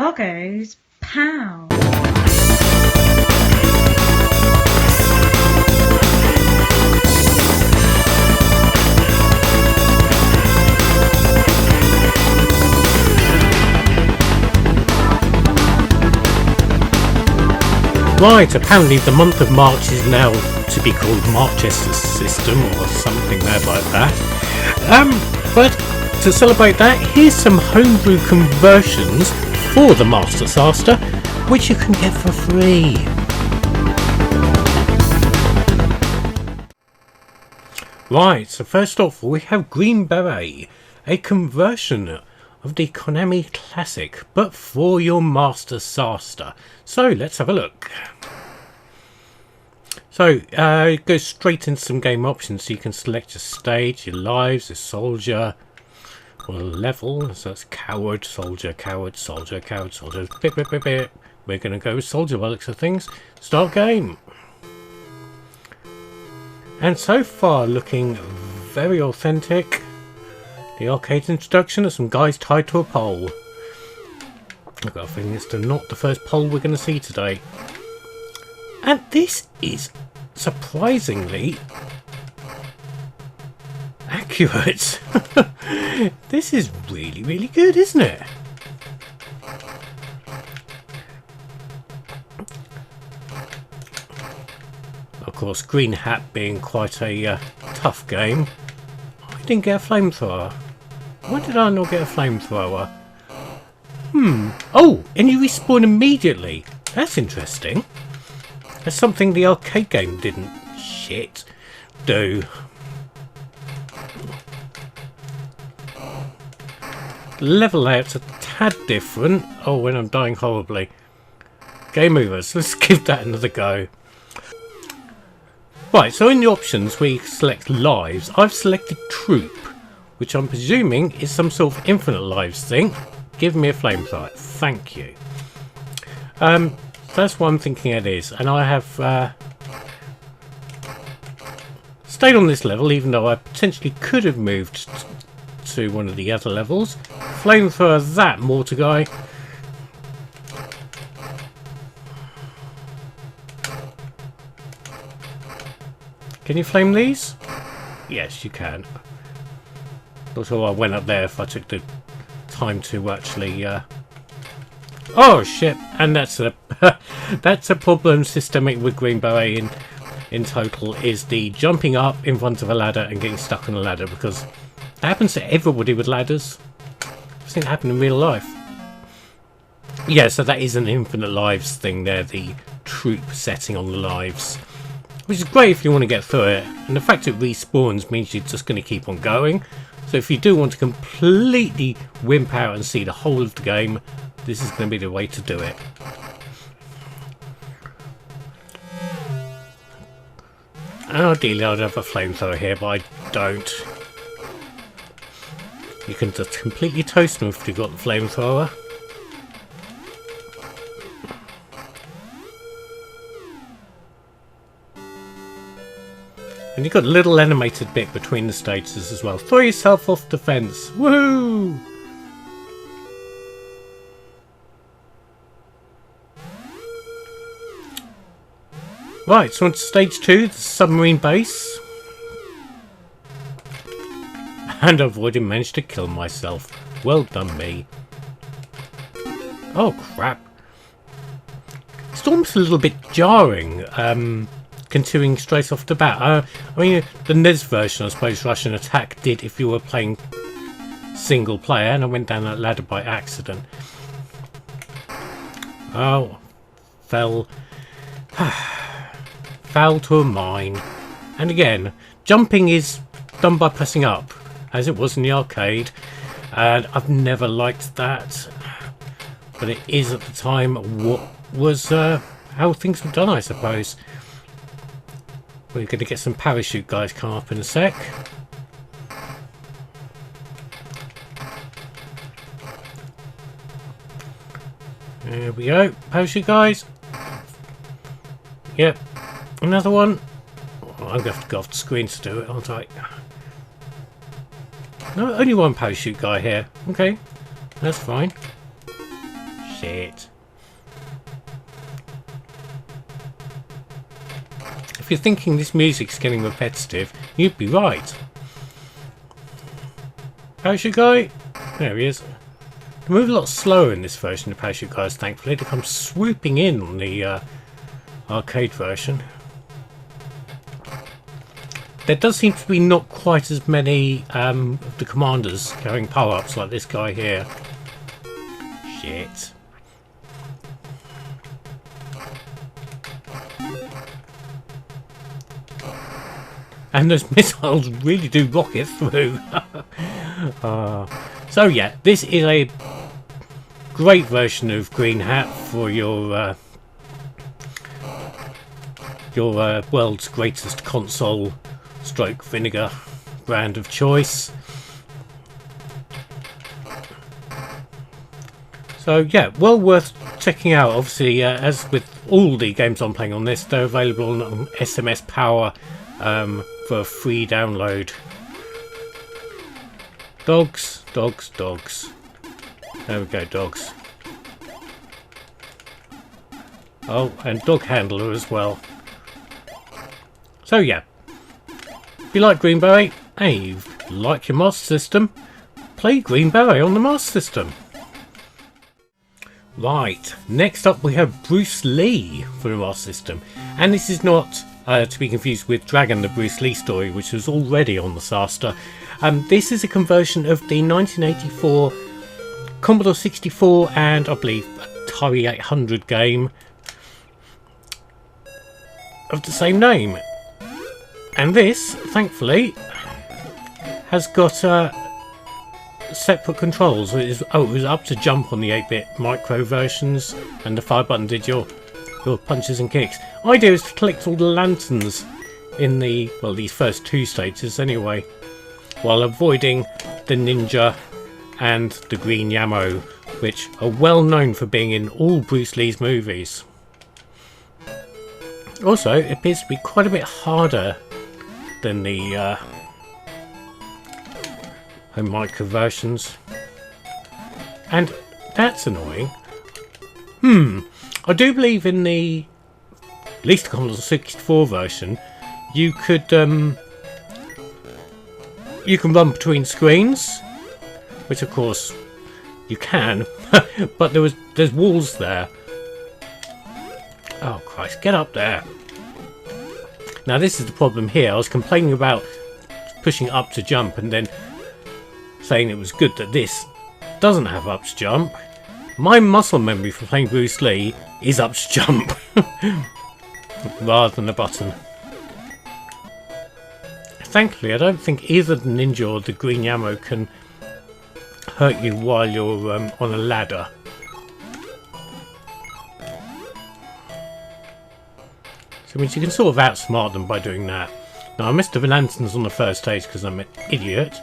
Logos POW. Right, apparently the month of March is now to be called Marchester System or something mad like that. But to celebrate that, here's some homebrew conversions for the Marster Sarsons, which you can get for free. Right, so first off we have Green Beret, a conversion of the Konami classic, but for your Marster Sarsons. So let's have a look. So go straight into some game options. So you can select your stage, your lives, your soldier, or level. So that's coward, soldier, coward, soldier, coward, soldier. Bit, bit, bit, bit. We're going to go with soldier by the looks of things. Start game. And so far looking very authentic. The arcade introduction of some guys tied to a pole. I've got a feeling it's not the first pole we're going to see today. And this is surprisingly accurate. This is really, really good, isn't it? Of course, Green Hat being quite a tough game. I didn't get a flamethrower. Why did I not get a flamethrower? Oh, and you respawn immediately. That's interesting. That's something the arcade game didn't do. Level layout's a tad different. Oh, when I'm dying horribly. Game over, so let's give that another go. Right, so in the options we select lives. I've selected troop, which I'm presuming is some sort of infinite lives thing. Give me a flamethrower, thank you. That's what I'm thinking it is, and I have stayed on this level even though I potentially could have moved to one of the other levels. Flamethrower that mortar guy. Can you flame these? Yes, you can. Not sure I went up there if I took the time to actually oh shit, and that's a that's a problem systemic with Green Beret in total, is the jumping up in front of a ladder and getting stuck on a ladder, because it happens to everybody with ladders. I've seen it happen in real life. Yeah, so that is an infinite lives thing there, the troop setting on the lives, which is great if you want to get through it, and the fact it respawns means you're just going to keep on going. So if you do want to completely wimp out and see the whole of the game, this is going to be the way to do it. Ideally I'd have a flamethrower here, but I don't. You can just completely toast them if you've got the flamethrower. And you've got a little animated bit between the stages as well. Throw yourself off the fence. Woohoo! Right, so on to stage 2, the submarine base. And I've already managed to kill myself. Well done me. Oh crap. It's almost a little bit jarring. Continuing straight off the bat. I mean, the NES version, I suppose, Russian Attack did if you were playing single player, and I went down that ladder by accident. Oh, fell to a mine. And again, jumping is done by pressing up, as it was in the arcade, and I've never liked that, but it is at the time what was how things were done, I suppose. We're going to get some parachute guys come up in a sec. There we go, parachute guys. Yep, another one. Oh, I'm going to have to go off the screen to do it, aren't I? No, only one parachute guy here. Okay, that's fine. Shit. If you're thinking this music's getting repetitive, you'd be right. Parachute guy? There he is. They move a lot slower in this version of Parachute guys, thankfully. They come swooping in on the arcade version. There does seem to be not quite as many of the commanders carrying power-ups like this guy here. Shit. And those missiles really do rocket through. So yeah, this is a great version of Green Hat for your world's greatest console stroke vinegar brand of choice. So yeah, well worth checking out. Obviously, as with all the games I'm playing on this, they're available on SMS Power for a free download. Dogs, dogs, dogs. There we go, dogs. Oh, and dog handler as well. So yeah, if you like Green Beret and you like your Master System, play Green Beret on the Master System. Right, next up we have Bruce Lee for the Master System, and this is not to be confused with Dragon, the Bruce Lee story, which was already on the Sarstar. This is a conversion of the 1984 Commodore 64 and I believe Atari 800 game of the same name. And this, thankfully, has got separate controls. It was up to jump on the 8-bit micro versions, and the fire button did your punches and kicks. Idea is to collect all the lanterns in the, well, these first two stages anyway, while avoiding the ninja and the green Yamo, which are well known for being in all Bruce Lee's movies. Also, it appears to be quite a bit harder than the home micro versions, and that's annoying. I do believe in the, at least the Commodore 64 version, you could you can run between screens, which of course you can, but there's walls there. Oh Christ, get up there. Now this is the problem here. I was complaining about pushing up to jump and then saying it was good that this doesn't have up to jump. My muscle memory for playing Bruce Lee is up to jump rather than a button. Thankfully, I don't think either the ninja or the green Yamo can hurt you while you're on a ladder. So means you can sort of outsmart them by doing that. Now I missed the lanterns on the first stage because I'm an idiot.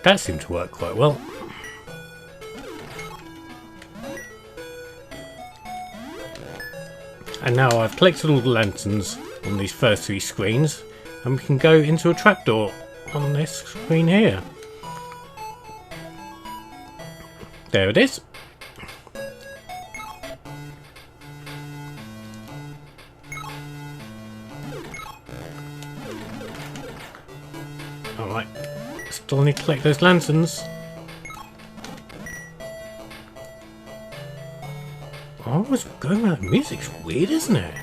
That seemed to work quite well. And now I've collected all the lanterns on these first three screens, and we can go into a trapdoor on this screen here. There it is. Alright, still need to collect those lanterns. Oh, what's going on? The music's weird, isn't it?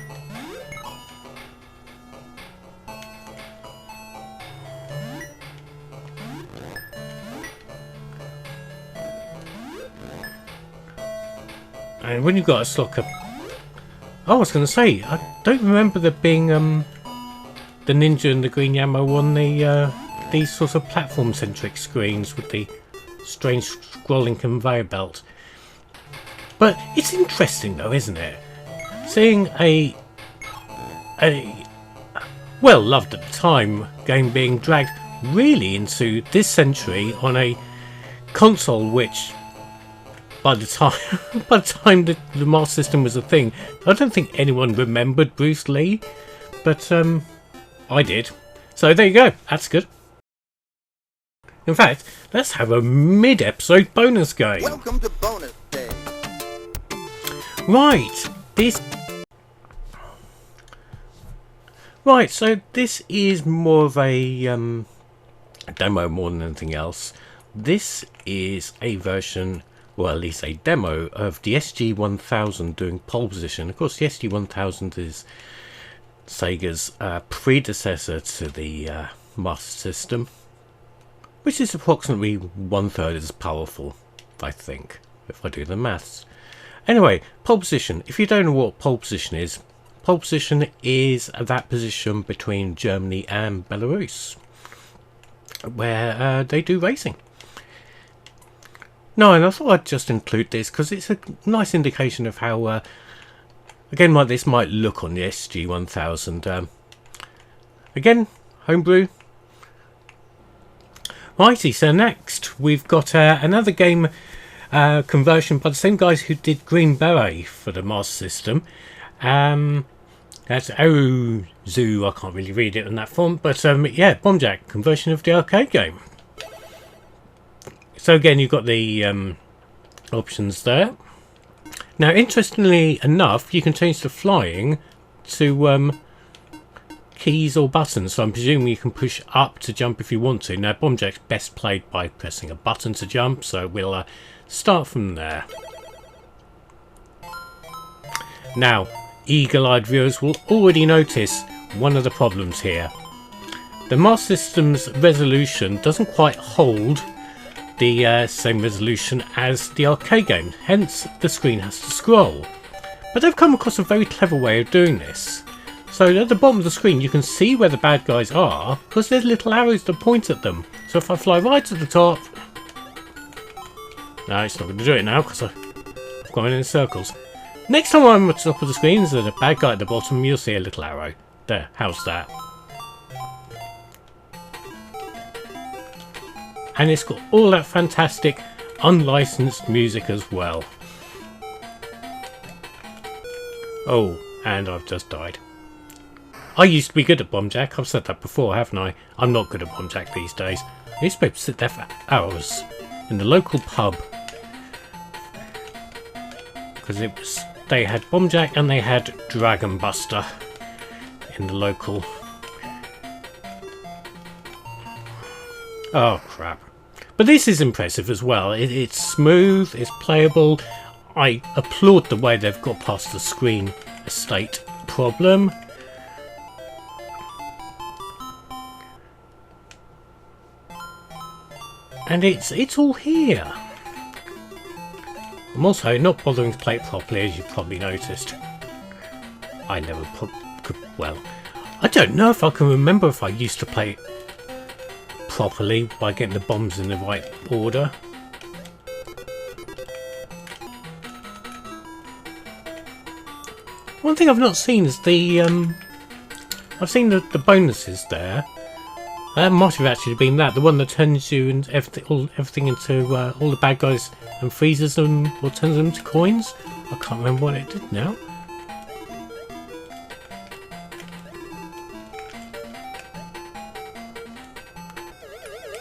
And when you've got a slot up... Oh, I was going to say, I don't remember there being the ninja and the green Yamo on the these sorts of platform-centric screens with the strange scrolling conveyor belt. But it's interesting though, isn't it? Seeing a well-loved at the time game being dragged really into this century on a console which, by the time the Master System was a thing, I don't think anyone remembered Bruce Lee, but I did. So there you go. That's good. In fact, let's have a mid-episode bonus game. Welcome to bonus day. Right, so this is more of a demo more than anything else. This is a version, or at least a demo, of the SG-1000 doing pole position. Of course, the SG-1000 is Sega's predecessor to the Master System, which is approximately 1/3 as powerful, I think, if I do the maths. Anyway, pole position. If you don't know what pole position is that position between Germany and Belarus, where they do racing. No, and I thought I'd just include this because it's a nice indication of how, again, like this might look on the SG-1000. Again, Homebrew. Righty, so next we've got another game conversion by the same guys who did Green Beret for the Master System. That's Ozu, I can't really read it in that font, but yeah, Bombjack, conversion of the arcade game. So again, you've got the options there. Now, interestingly enough, you can change the flying to keys or buttons, so I'm presuming you can push up to jump if you want to. Now, Bombjack's best played by pressing a button to jump, so we'll start from there. Now, eagle-eyed viewers will already notice one of the problems here. The Master System's resolution doesn't quite hold the same resolution as the arcade game, hence the screen has to scroll. But they've come across a very clever way of doing this. So at the bottom of the screen you can see where the bad guys are because there's little arrows that point at them. So if I fly right to the top... No, it's not going to do it now because I've gone in circles. Next time I'm at the top of the screen, there's a bad guy at the bottom, you'll see a little arrow. There, how's that? And it's got all that fantastic unlicensed music as well. Oh, and I've just died. I used to be good at Bombjack, I've said that before, haven't I? I'm not good at Bombjack these days. I used to be able to sit there for hours in the local pub. Because they had Bombjack and they had Dragon Buster in the local... Oh crap. But this is impressive as well. It's smooth, it's playable. I applaud the way they've got past the screen estate problem. And it's all here. I'm also not bothering to play it properly, as you've probably noticed. I never could... Well, I don't know if I can remember if I used to play it properly by getting the bombs in the right order. One thing I've not seen is the... I've seen the bonuses there. That might have actually been that, the one that turns you and everything into all the bad guys and freezes them or turns them into coins. I can't remember what it did now.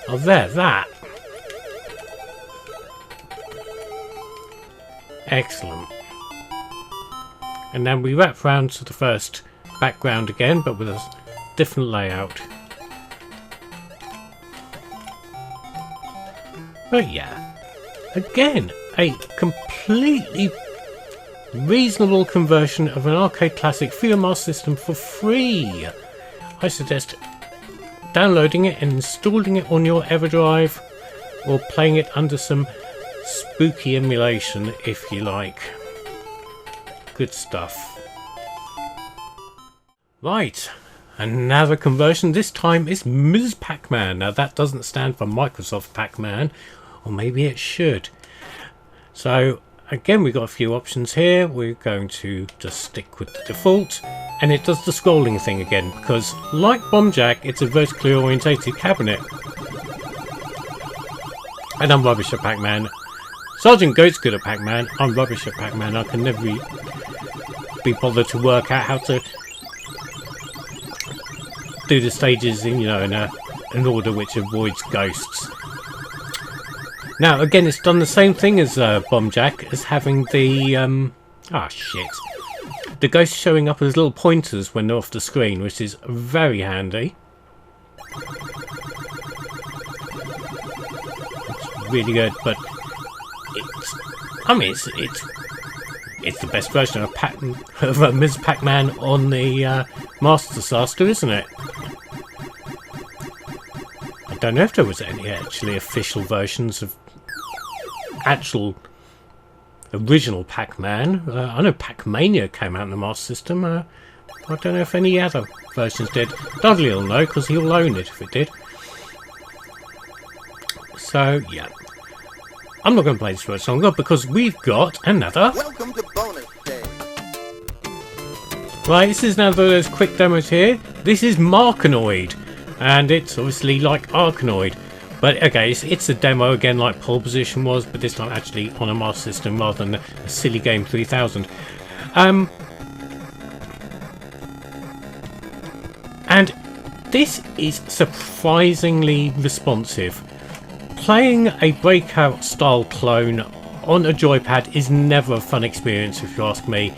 Oh, there, that. Excellent. And then we wrap round to the first background again, but with a different layout. But yeah, again, a completely reasonable conversion of an arcade classic for your Master System for free. I suggest downloading it and installing it on your EverDrive, or playing it under some spooky emulation if you like. Good stuff. Right, another conversion. This time is Ms. Pac-Man. Now that doesn't stand for Microsoft Pac-Man, or maybe it should. So again, we've got a few options here. We're going to just stick with the default, and it does the scrolling thing again because, like Bombjack, it's a vertically orientated cabinet. And I'm rubbish at Pac-Man. Sergeant Goat's good at Pac-Man. I'm rubbish at Pac-Man. I can never be bothered to work out how to do the stages in, you know, in an order which avoids ghosts. Now, again, it's done the same thing as Bombjack, as having the... shit. The ghosts showing up as little pointers when they're off the screen, which is very handy. It's really good, but it's the best version of Ms. Pac-Man on the Marster Sarsons, isn't it? I don't know if there was any actually official versions of actual original Pac-Man. I know Pac-Mania came out in the Master System. I don't know if any other versions did. Dudley will know because he'll own it if it did. So yeah, I'm not going to play this much longer because we've got another. Welcome to bonus day. Right, this is another of those quick demos here. This is Maranoid, and it's obviously like Arkanoid. But okay, it's a demo again like Pole Position was, but this time actually on a Master System rather than a silly game 3000. And this is surprisingly responsive. Playing a Breakout style clone on a joypad is never a fun experience if you ask me.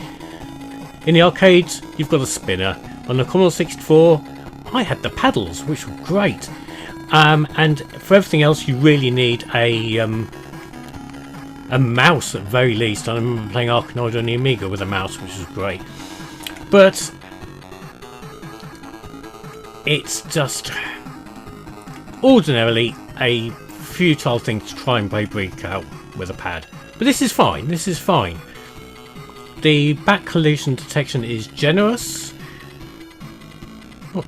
In the arcades, you've got a spinner. On the Commodore 64, I had the paddles, which were great. And for everything else, you really need a mouse at the very least. I remember playing Arkanoid on the Amiga with a mouse, which was great. But it's just ordinarily a futile thing to try and play Breakout with a pad. But this is fine. This is fine. The back collision detection is generous. Oh,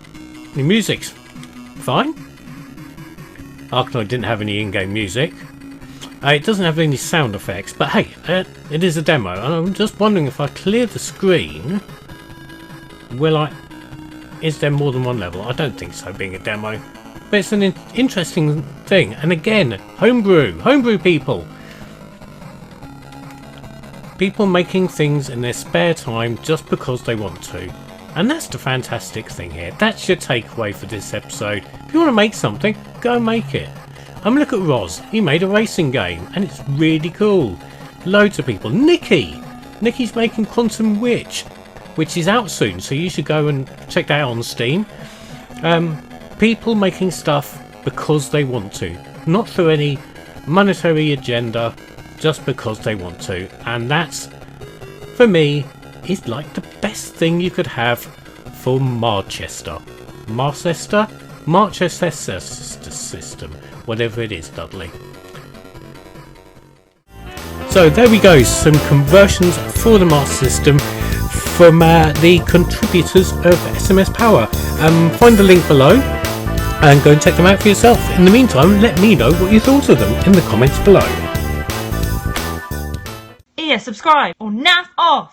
the music's fine. Arkanoid didn't have any in-game music. It doesn't have any sound effects, but hey, it is a demo, and I'm just wondering if I clear the screen, is there more than one level? I don't think so, being a demo. But it's an interesting thing, and again, homebrew people. People making things in their spare time just because they want to. And that's the fantastic thing here. That's your takeaway for this episode. If you want to make something, go and make it. Look at Roz. He made a racing game, and it's really cool. Loads of people. Nikki's making Quantum Witch, which is out soon, so you should go and check that out on Steam. People making stuff because they want to, not through any monetary agenda, just because they want to. And that's, for me, is like the best thing you could have for Marchester system, whatever it is, Dudley. So there we go, some conversions for the Master System from the contributors of SMS Power. Find the link below and go and check them out for yourself. In the meantime, let me know what you thought of them in the comments below. Subscribe or naff off.